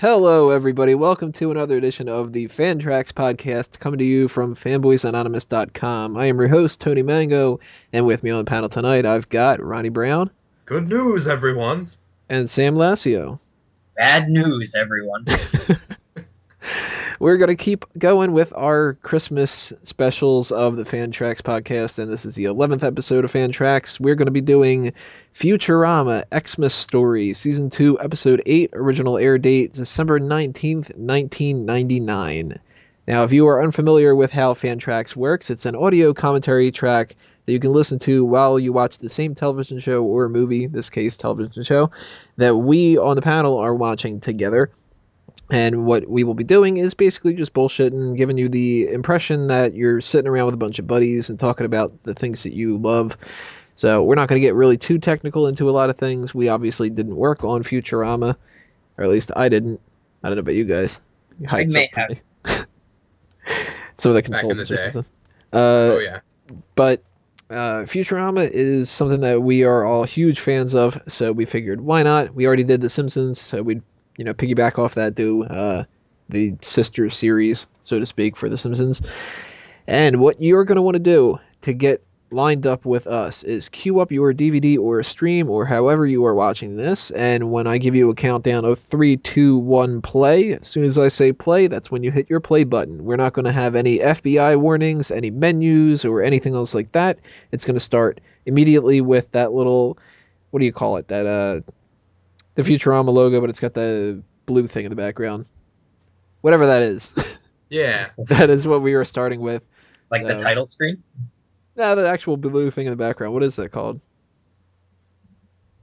Hello, everybody. Welcome to another edition of the FanTracks podcast, coming to you from fanboysanonymous.com. I am your host, Tony Mango, and with me on the panel tonight, I've got Ronnie Brown Good news, everyone. and Sam Lassio. Bad news, everyone. We're going to keep going with our Christmas specials of the FanTracks podcast, and this is the 11th episode of FanTracks. We're going to be doing Futurama, Xmas Story, Season 2, Episode 8, original air date, December 19th, 1999. Now, if you are unfamiliar with how FanTracks works, it's an audio commentary track that you can listen to while you watch the same television show or movie, in this case television show, that we on the panel are watching together. And what we will be doing is basically just bullshitting, giving you the impression that you're sitting around with a bunch of buddies and talking about the things that you love. So we're not going to get really too technical into a lot of things. We obviously didn't work on Futurama, or at least I didn't. I don't know about you guys. I may have. Some of the Back in the consultants or day. something. Oh yeah. But Futurama is something that we are all huge fans of, so we figured, why not? We already did The Simpsons, so we'd piggyback off that, do the sister series, so to speak, for The Simpsons. And what you're going to want to do to get lined up with us is queue up your DVD or stream or however you are watching this, and when I give you a countdown of 3, 2, 1, play, as soon as I say play, that's when you hit your play button. We're not going to have any FBI warnings, any menus, or anything else like that. It's going to start immediately with that little, what do you call it, that the Futurama logo, but it's got the blue thing in the background. Whatever that is. Yeah. That is what we are starting with. Like the title screen? No, the actual blue thing in the background. What is that called?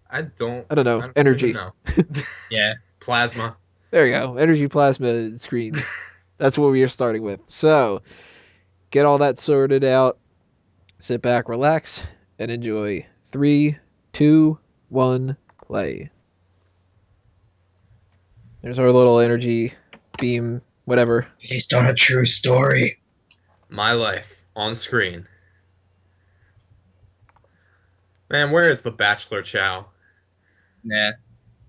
I don't know. Energy. even know. Yeah. Plasma. There you go. Energy plasma screen. That's what we are starting with. So, get all that sorted out. Sit back, relax, and enjoy. 3, 2, 1, play. There's our little energy beam, whatever. Based on a true story. My life on screen. Man, where is the Bachelor Chow? Nah.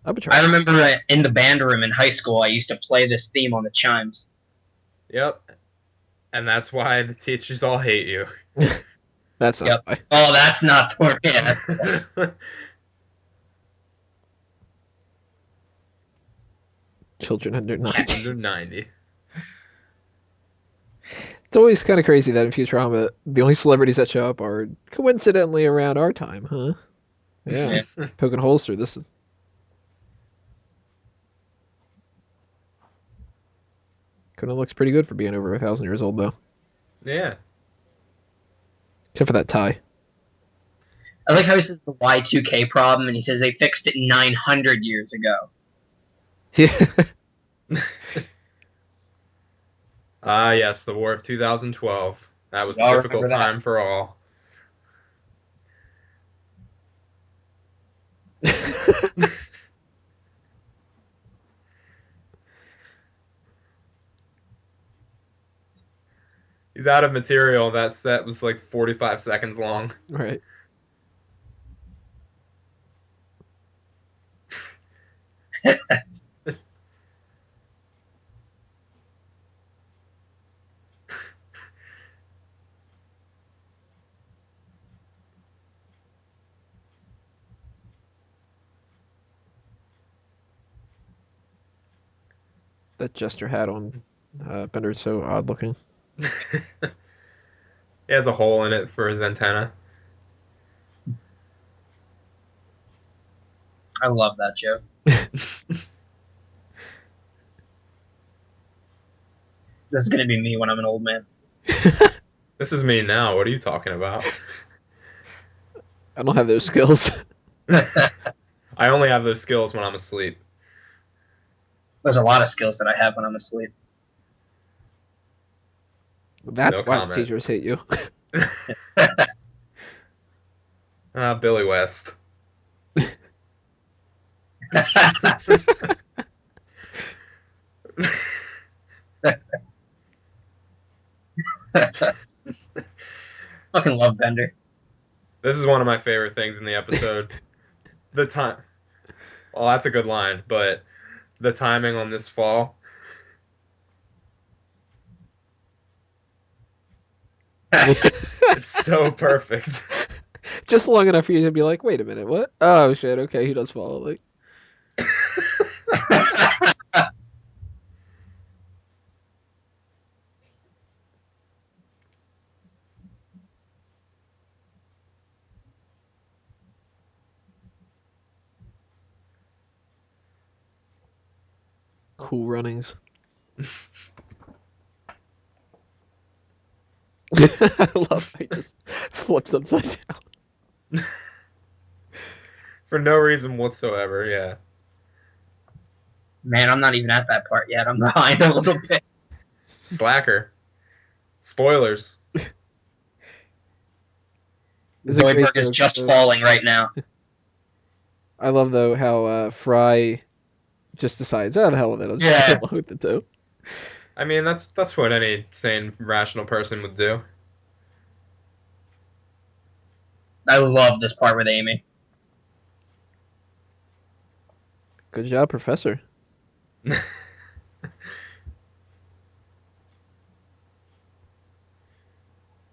I'll be trying. I remember in the band room in high school, I used to play this theme on the chimes. Yep. And that's why the teachers all hate you. That's not Yep. why. Oh, that's not the yeah. Children under 9. Under 90. It's always kind of crazy that in Futurama, the only celebrities that show up are coincidentally around our time, huh? Yeah. Poking holes through this. Kind of looks pretty good for being over 1,000 years old, though. Yeah. Except for that tie. I like how he says the Y2K problem, and he says they fixed it 900 years ago. Yeah. Yes, the War of 2012. That was a Y'all difficult remember that. time for all. He's out of material. That set was like 45 seconds long. Right. That jester hat on Bender is so odd looking. He has a hole in it for his antenna. I love that joke. This is gonna be me when I'm an old man. This is me now. What are you talking about? I don't have those skills. I only have those skills when I'm asleep. There's a lot of skills that I have when I'm asleep. That's No why comment. the teachers hate you. Billy West. Fucking love Bender. This is one of my favorite things in the episode. The time. Well, that's a good line, but the timing on this fall. It's so perfect. Just long enough for you to be like, wait a minute, what? Oh shit, okay, he does fall. Like, cool runnings. I love how he just flips upside down. For no reason whatsoever, yeah. Man, I'm not even at that part yet. I'm behind a little bit. Slacker. Spoilers. It's a great Zoidberg is joke, just though. falling right now. I love though how Fry just decides, oh the hell with it, I'll just Yeah. go along with it too. I mean, that's what any sane, rational person would do. I love this part with Amy. Good job, Professor.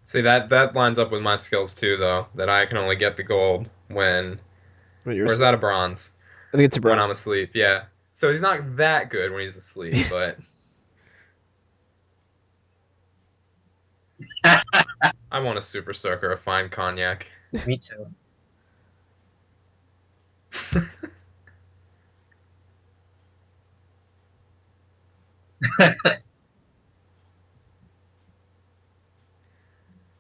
See, that lines up with my skills too, though. That I can only get the gold when, When you're or is asleep. that a bronze? I think it's a When bronze. I'm asleep, yeah. So he's not that good when he's asleep, but I want a super soaker of fine cognac. Me too.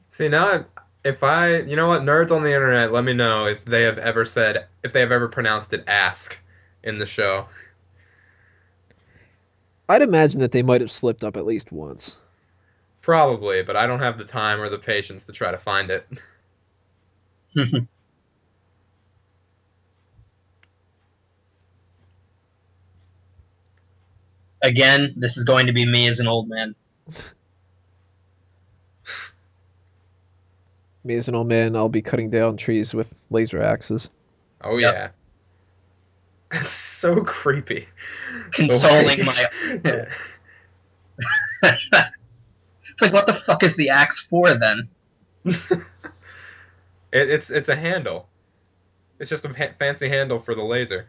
See, now if you know what, nerds on the internet, let me know if they have ever pronounced it ask in the show. I'd imagine that they might have slipped up at least once. Probably, but I don't have the time or the patience to try to find it. Again, this is going to be me as an old man. Me as an old man, I'll be cutting down trees with laser axes. Oh Yep. yeah. It's so creepy. Consoling my. Yeah. It's like, what the fuck is the axe for then? It's a handle. It's just a fancy handle for the laser.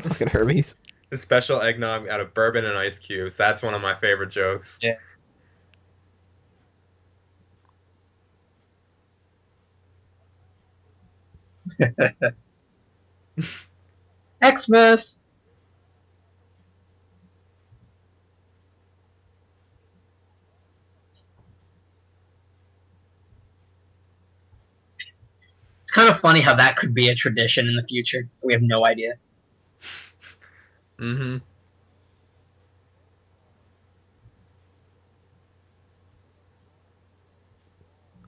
Fucking Hermes. The special eggnog out of bourbon and ice cubes. That's one of my favorite jokes. Yeah. Xmas! It's kind of funny how that could be a tradition in the future. We have no idea. Mm-hmm.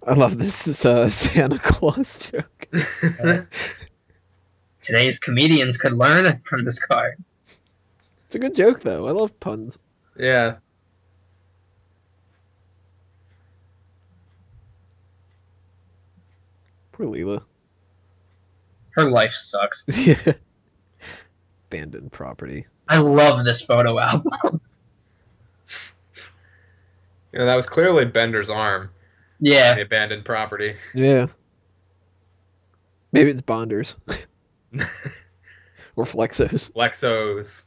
I love this Santa Claus joke. Today's comedians could learn from this card. It's a good joke though. I love puns. Yeah. Poor Leela. Her life sucks. Yeah. Abandoned property. I love this photo album. You know, that was clearly Bender's arm. Yeah. The abandoned property. Yeah. Maybe it's Bonders. Or Flexos. Flexos.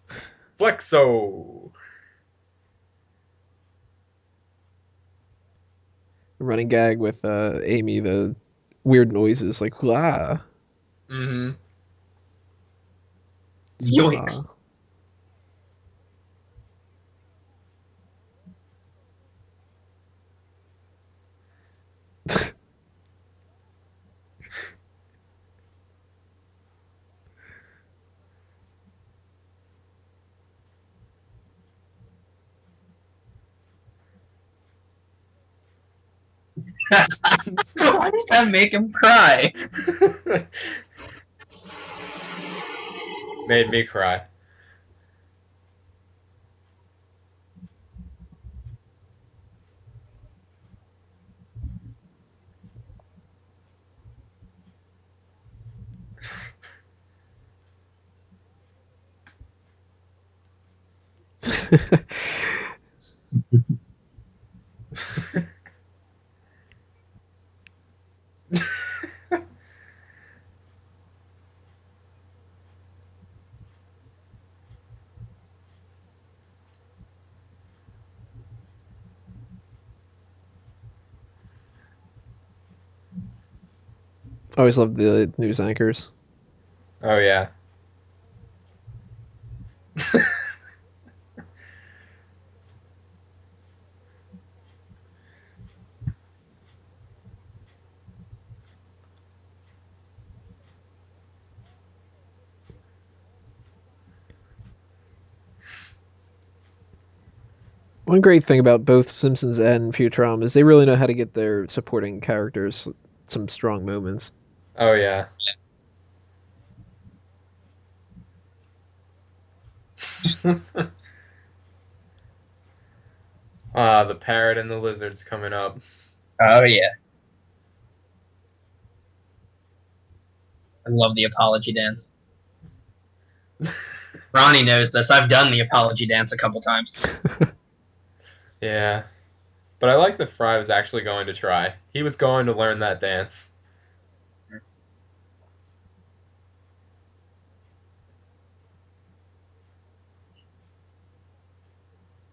Flexo. Running gag with Amy, the weird noises like ah. Mm-hmm. Yoinks. Why does that make him cry? Made me cry. I always loved the news anchors. Oh yeah. One great thing about both Simpsons and Futurama is they really know how to get their supporting characters some strong moments. Oh yeah. The parrot and the lizard's coming up. Oh yeah. I love the apology dance. Ronnie knows this. I've done the apology dance a couple times. Yeah. But I like that Fry was actually going to try. He was going to learn that dance.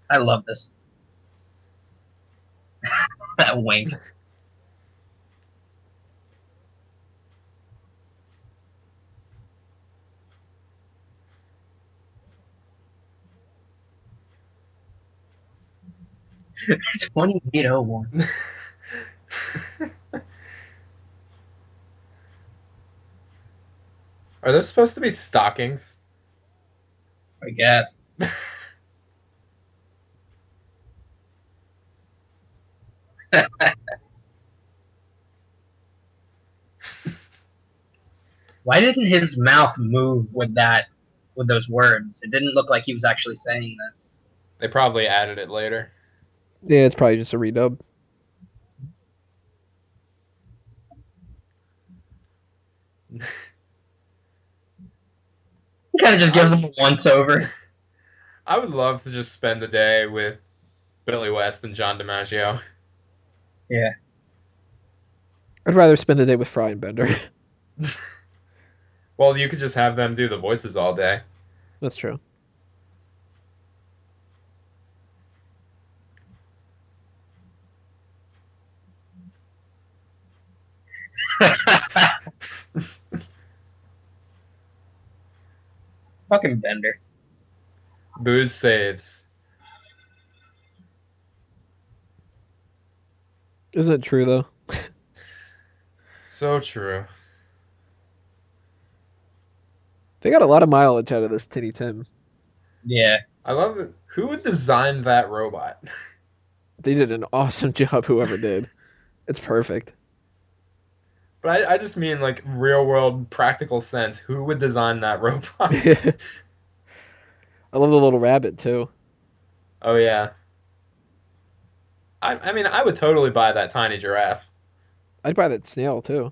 I love this. That wink. It's 2801. Are those supposed to be stockings? I guess. Why didn't his mouth move with those words? It didn't look like he was actually saying that. They probably added it later. Yeah, it's probably just a redub. He kind of just gives him a once over. I would love to just spend the day with Billy West and John DiMaggio. Yeah. I'd rather spend the day with Fry and Bender. Well, you could just have them do the voices all day. That's true. Fucking Bender. Booze saves. Isn't it true though? So true. They got a lot of mileage out of this Tinny Tim. Yeah. I love it. Who would design that robot? They did an awesome job, whoever did. It's perfect. But I just mean like real world practical sense. Who would design that robot? I love the little rabbit too. Oh yeah. I mean I would totally buy that tiny giraffe. I'd buy that snail too.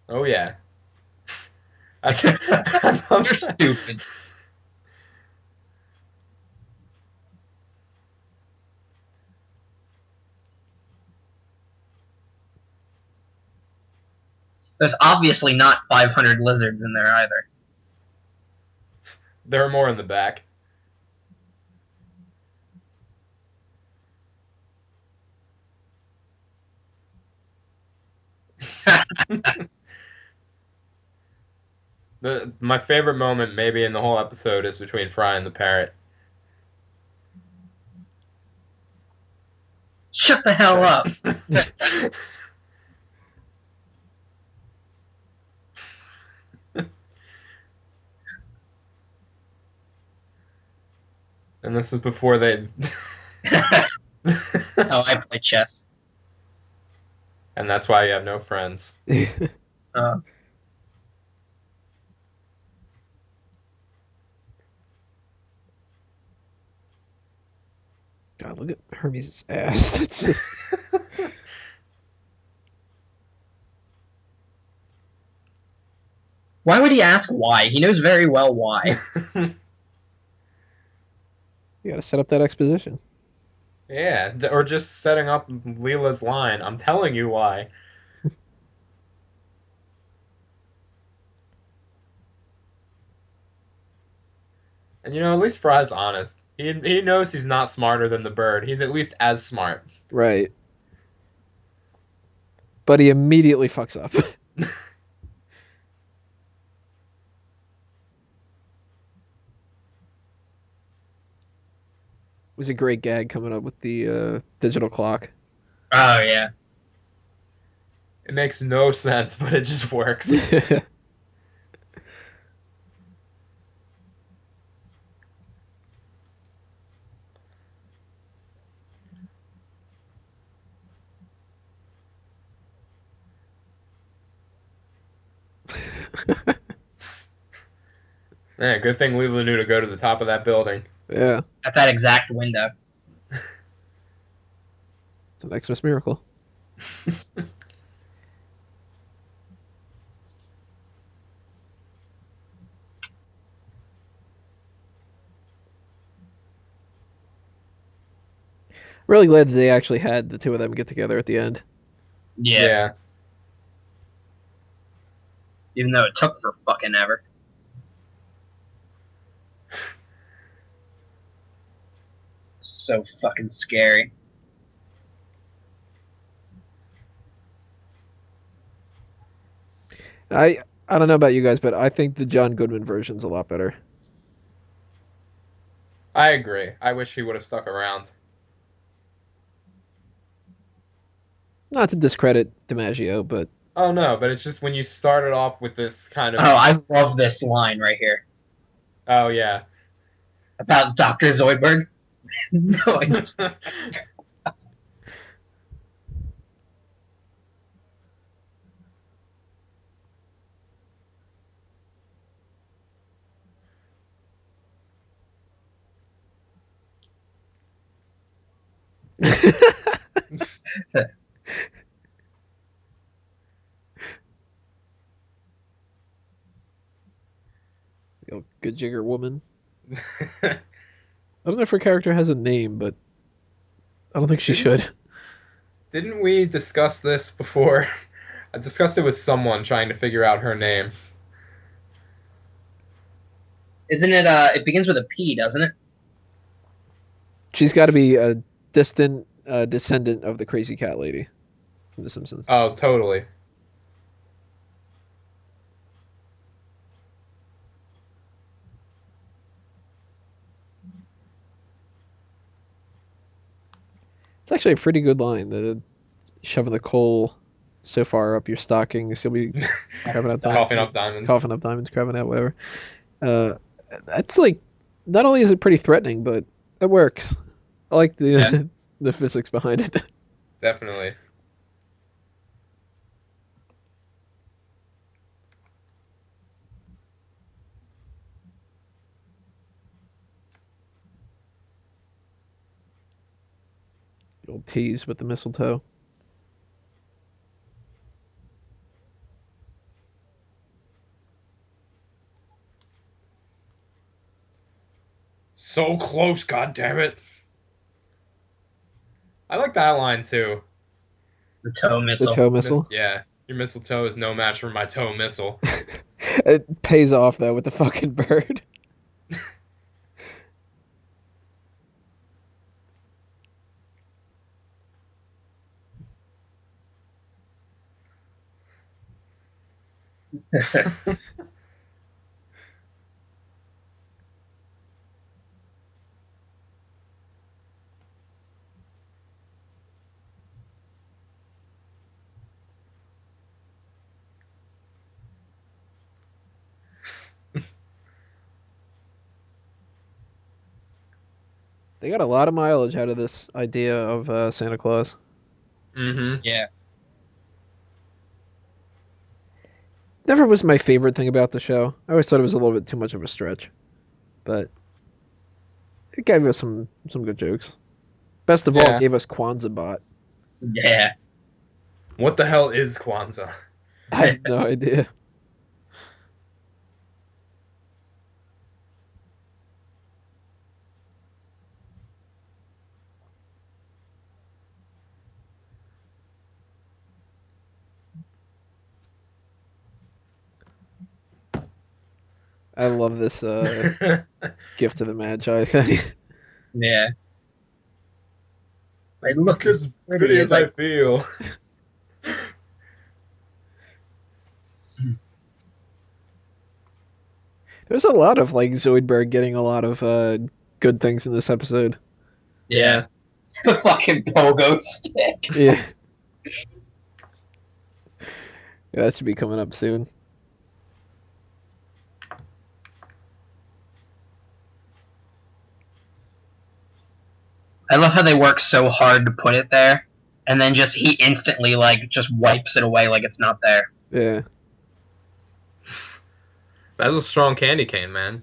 Oh yeah. That's You're stupid. There's obviously not 500 lizards in there either. There are more in the back. My favorite moment maybe in the whole episode is between Fry and the parrot. Shut the hell up. And this is before they Oh, I play chess. And that's why you have no friends. Uh, God, look at Hermes' ass. That's just... Why would he ask why? He knows very well why. You gotta set up that exposition. Yeah, or just setting up Leela's line. I'm telling you why. And at least Fry's honest. He knows he's not smarter than the bird. He's at least as smart. Right. But he immediately fucks up. It was a great gag coming up with the digital clock. Oh, yeah. It makes no sense, but it just works. Man, good thing Leela knew to go to the top of that building. Yeah. At that exact window. It's an Xmas miracle. Really glad that they actually had the two of them get together at the end. Yeah. Even though it took for fucking ever. So fucking scary. I don't know about you guys, but I think the John Goodman version's a lot better. I agree. I wish he would have stuck around. Not to discredit DiMaggio, but Oh no, but it's just when you started off with this kind of. Oh, I love this line right here. Oh yeah. About Dr. Zoidberg. No, good jigger woman. I don't know if her character has a name, but I don't think she should. Didn't we discuss this before? I discussed it with someone trying to figure out her name. Isn't it, it begins with a P, doesn't it? She's got to be a distant descendant of the crazy cat lady from The Simpsons. Oh, totally. It's actually a pretty good line. The shoving the coal so far up your stockings, you'll be crabbing out diamonds. Coughing up diamonds. Coughing up diamonds, crabbing out whatever. That's like, not only is it pretty threatening, but it works. I like the the physics behind it. Definitely. The old tease with the mistletoe. So close, goddammit. I like that line too. The toe missile. The toe missile. Yeah. Your mistletoe is no match for my toe missile. It pays off though with the fucking bird. They got a lot of mileage out of this idea of Santa Claus. Mm-hmm. Yeah. Never was my favorite thing about the show. I always thought it was a little bit too much of a stretch, but it gave us some good jokes. Best of all, Yeah. gave us Kwanzaa bot. Yeah. What the hell is Kwanzaa? I have no idea. I love this gift of the Magi thing. Yeah. I look as pretty as I feel. There's a lot of like Zoidberg getting a lot of good things in this episode. Yeah. The fucking pogo stick. Yeah. Yeah, that should be coming up soon. I love how they work so hard to put it there, and then he instantly like just wipes it away like it's not there. Yeah. That's a strong candy cane, man.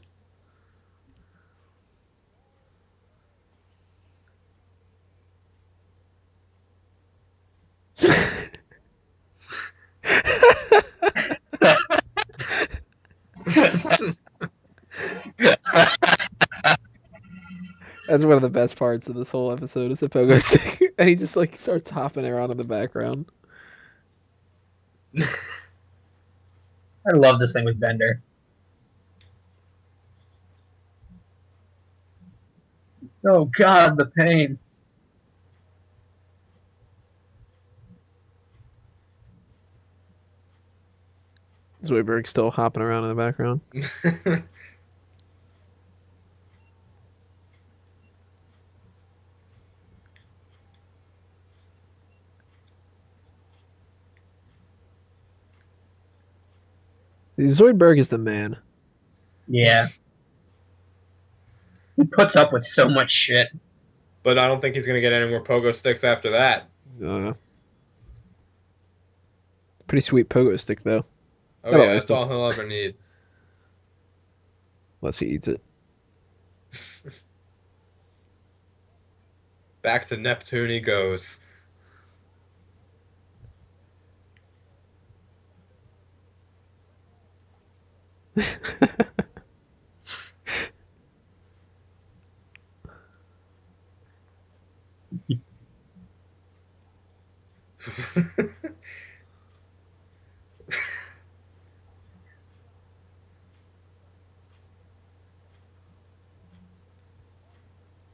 That's one of the best parts of this whole episode is the pogo stick. And he just like starts hopping around in the background. I love this thing with Bender. Oh god, the pain. Zoidberg still hopping around in the background. Zoidberg is the man. Yeah. He puts up with so much shit. But I don't think he's gonna get any more pogo sticks after that. Pretty sweet pogo stick though. Oh That'll yeah, last that's all he'll ever need. Unless he eats it. Back to Neptune he goes.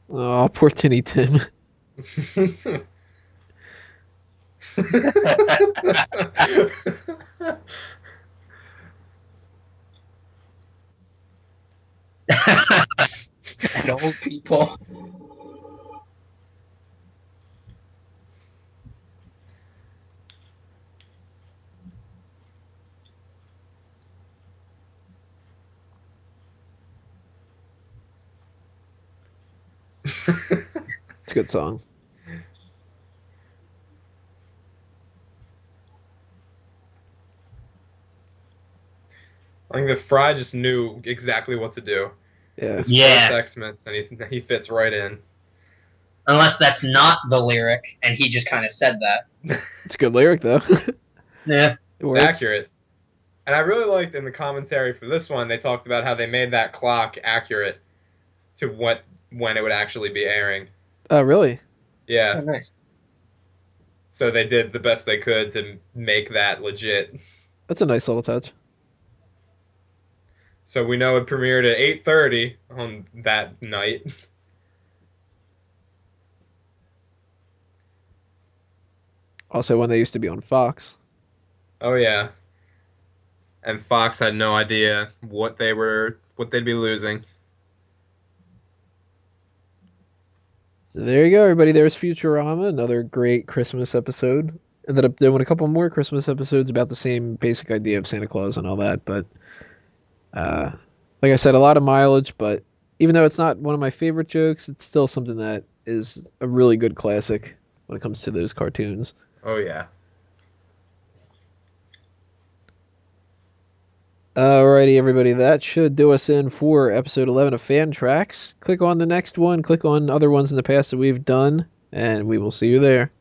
Oh, poor Tinny Tim. And old people. It's a good song. I think that Fry just knew exactly what to do. Yeah. His Yeah. first Xmas, and he fits right in. Unless that's not the lyric, and he just kind of said that. It's a good lyric though. Yeah. It works. It's accurate. And I really liked in the commentary for this one, they talked about how they made that clock accurate to when it would actually be airing. Oh, really? Yeah. Oh, nice. So they did the best they could to make that legit. That's a nice little touch. So we know it premiered at 8:30 on that night. Also, when they used to be on Fox. Oh yeah. And Fox had no idea what they'd be losing. So there you go, everybody. There's Futurama, another great Christmas episode. Ended up doing a couple more Christmas episodes about the same basic idea of Santa Claus and all that, but like I said, a lot of mileage, but even though it's not one of my favorite jokes, it's still something that is a really good classic when it comes to those cartoons. Oh yeah. Alrighty, everybody, that should do us in for episode 11 of FanTracks. Click on the next one, click on other ones in the past that we've done. and we will see you there.